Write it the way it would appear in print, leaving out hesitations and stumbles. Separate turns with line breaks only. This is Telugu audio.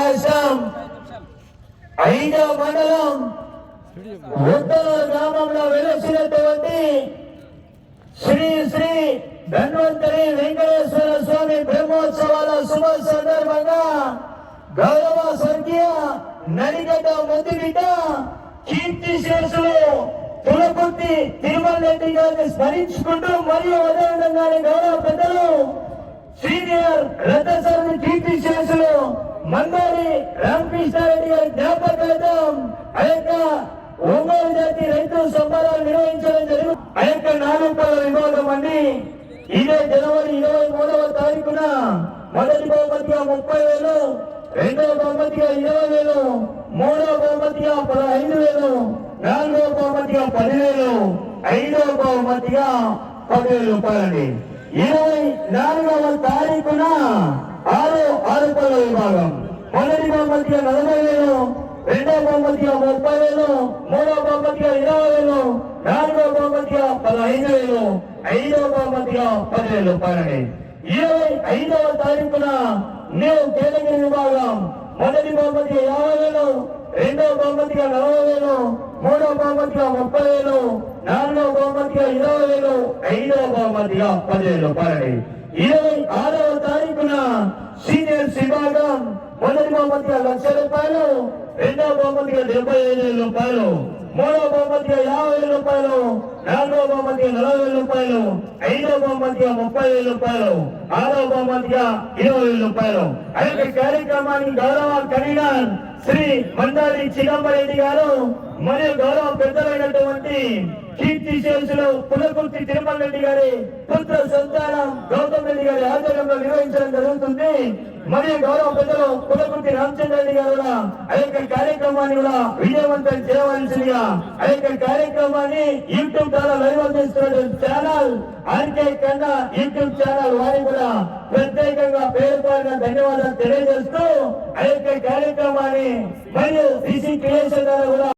రాష్ట్రం 5వ మండలం ఉత్తర గ్రామంలో వెలసినటువంటి శ్రీ శ్రీ ధన్వంతరి వెంకటేశ్వర స్వామి బ్రహ్మోత్సవాల శుభ సందర్భంగా గౌరవ స్వర్గీయ నడిగడ్డ ముద్దుబిడ్డ కీర్తి శేషులు తులకుర్తి తిరుమల రెడ్డి గారిని స్మరించుకుంటూ మరియు అదేవిధంగానే గౌరవ పెద్దలు సీనియర్ రథసారథి కీర్తి శేషులు మందారి రామకృష్ణారెడ్డి గారి జ్ఞాపకార్థం ఆ యొక్క ఒంగోలు జాతి రైతు సంబరాలు నిర్వహించడం జరిగింది. ఆ యొక్క 4 పళ్ళ విభాగం అండి ఇదే జనవరి 23వ తారీఖున మొదటి బహుమతిగా 30,000, రెండవ బహుమతిగా 20,000, మూడవ బహుమతిగా 15,000, నాలుగవ బహుమతిగా 10,000, 5వ బహుమతిగా 10,000 రూపాయలండి. 24వ తారీఖున 6 పళ్ళ విభాగం మొదటి బహుమతిగా 40,000, రెండవ బహుమతిగా 30,000, మూడవ బహుమతిగా 20,000, నాలుగవ బహుమతిగా 15,000, 5వ బహుమతిగా 10,000 రూపాయలండి. 25వ తారీఖున న్యూ కేటగిరీ విభాగం మొదటి బహుమతిగా 50,000, రెండవ బహుమతిగా 40,000, మూడవ బహుమతిగా 30,000, నాలుగవ బహుమతిగా 20,000, 5వ బహుమతిగా 10,000 రూపాయలండి. 26వ తారీఖున సీనియర్స్ విభాగం మొదటి బహుమతిగా 1,00,000 రూపాయలు, రెండవ బహుమతిగా 75,000 రూపాయలు, మూడవ బహుమతిగా 50,000 రూపాయలు, నాలుగవ బహుమతిగా 40,000 రూపాయలు, 5వ బహుమతిగా 30,000 రూపాయలు, 6వ బహుమతిగా 20,000 రూపాయలు. అలాగే కార్యక్రమానికి గౌరవ కన్వీనర్ శ్రీ మందారి చిదంబరెడ్డి గారు మరియు గౌరవ పెద్దలైనటువంటి కీర్తి శేషులు పులకుర్తి తిరుమల రెడ్డి గారి పుత్ర సంతానం గౌతమ్ రెడ్డి గారి ఆధ్వర్యంలో నిర్వహించడం జరుగుతుంది. మరియు గౌరవ పెద్దలు పులకుర్తి రామచంద్ర రెడ్డి గారు కూడా ఆ యొక్క కార్యక్రమాన్ని కూడా విజయవంతం చేయవలసిందిగా ఆ యొక్క కార్యక్రమాన్ని యూట్యూబ్ ద్వారా లైవ్ అందిస్తున్నటువంటి ఛానల్ ఆర్కే కన్నా యూట్యూబ్ ఛానల్ వారికి కూడా ప్రత్యేకంగా పేరు పేరున ధన్యవాదాలు తెలియజేస్తూ ఆ యొక్క కార్యక్రమాన్ని మరియు సిసి క్రియేషన్ ద్వారా కూడా